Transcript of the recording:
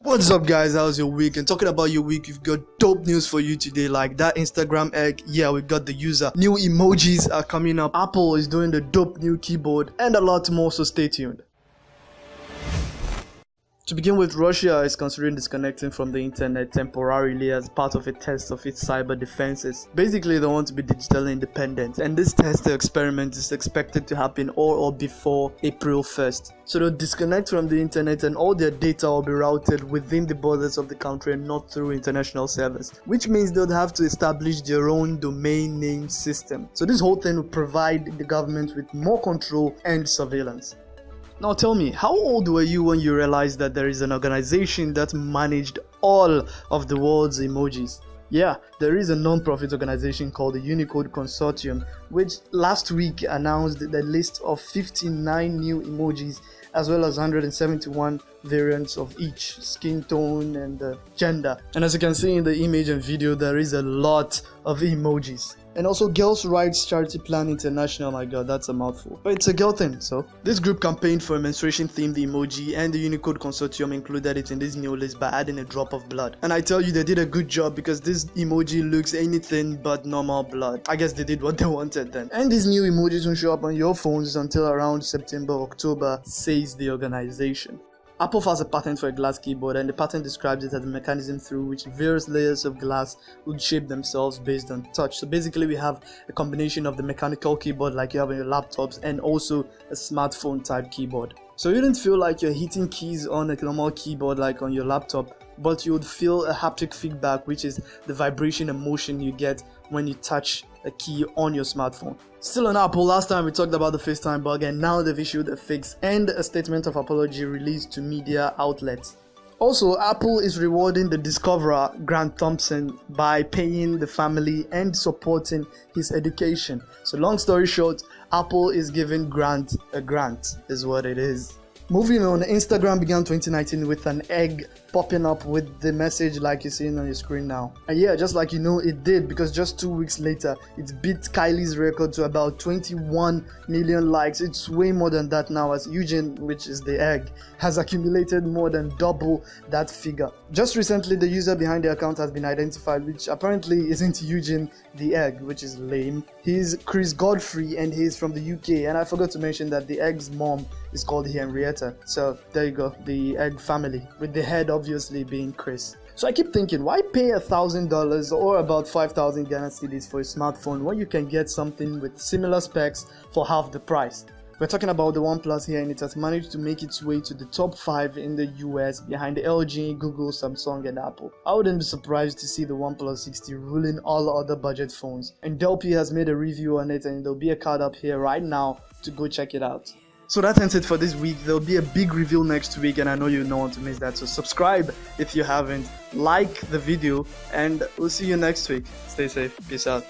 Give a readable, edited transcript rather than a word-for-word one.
What's up guys, how's your week? And talking about your week, we've got dope news for you today. Like that Instagram egg, yeah, we got the user. New emojis are coming up. Apple is doing the dope new keyboard and a lot more, so stay tuned. To begin with, Russia is considering disconnecting from the internet temporarily as part of a test of its cyber defenses. Basically, they want to be digitally independent, and this test experiment is expected to happen on or before April 1st. So they'll disconnect from the internet and all their data will be routed within the borders of the country and not through international servers, which means they'll have to establish their own domain name system. So this whole thing will provide the government with more control and surveillance. Now tell me, how old were you when you realized that there is an organization that managed all of the world's emojis? Yeah, there is a non-profit organization called the Unicode Consortium, which last week announced the list of 59 new emojis as well as 171 variants of each skin tone and gender. And as you can see in the image and video, there is a lot of emojis. And also Girls' Rights Charity Plan International, my god, that's a mouthful. But it's a girl thing, so. This group campaigned for a menstruation-themed emoji, and the Unicode Consortium included it in this new list by adding a drop of blood. And I tell you, they did a good job because this emoji looks anything but normal blood. I guess they did what they wanted then. And these new emojis won't show up on your phones until around September, October, says the organization. Apple files a patent for a glass keyboard, and the patent describes it as a mechanism through which various layers of glass would shape themselves based on touch. So basically we have a combination of the mechanical keyboard like you have on your laptops and also a smartphone type keyboard. So you don't feel like you're hitting keys on a normal keyboard like on your laptop, but you would feel a haptic feedback, which is the vibration and motion you get when you touch a key on your smartphone. Still on Apple, last time we talked about the FaceTime bug, and now they've issued a fix and a statement of apology released to media outlets. Also, Apple is rewarding the discoverer Grant Thompson by paying the family and supporting his education. So long story short, Apple is giving Grant a grant, is what it is. Moving on, Instagram began 2019 with an egg popping up with the message like you're seeing on your screen now. And yeah, just like you know, it did, because just 2 weeks later, it beat Kylie's record to about 21 million likes. It's way more than that now, as Eugene, which is the egg, has accumulated more than double that figure. Just recently, the user behind the account has been identified, which apparently isn't Eugene the egg, which is lame. He's Chris Godfrey and he's from the UK, and I forgot to mention that the egg's mom is called Henrietta. So there you go, the egg family, with the head obviously being Chris. So I keep thinking, why pay $1,000 or about 5,000 Ghana cedis for a smartphone when you can get something with similar specs for half the price? We're talking about the OnePlus here, and it has managed to make its way to the top 5 in the US behind the LG, Google, Samsung and Apple. I wouldn't be surprised to see the OnePlus 60 ruling all other budget phones. And Delpy has made a review on it, and there'll be a card up here right now to go check it out. So that ends it for this week. There'll be a big reveal next week, and I know you don't want to miss that. So subscribe if you haven't, like the video, and we'll see you next week. Stay safe. Peace out.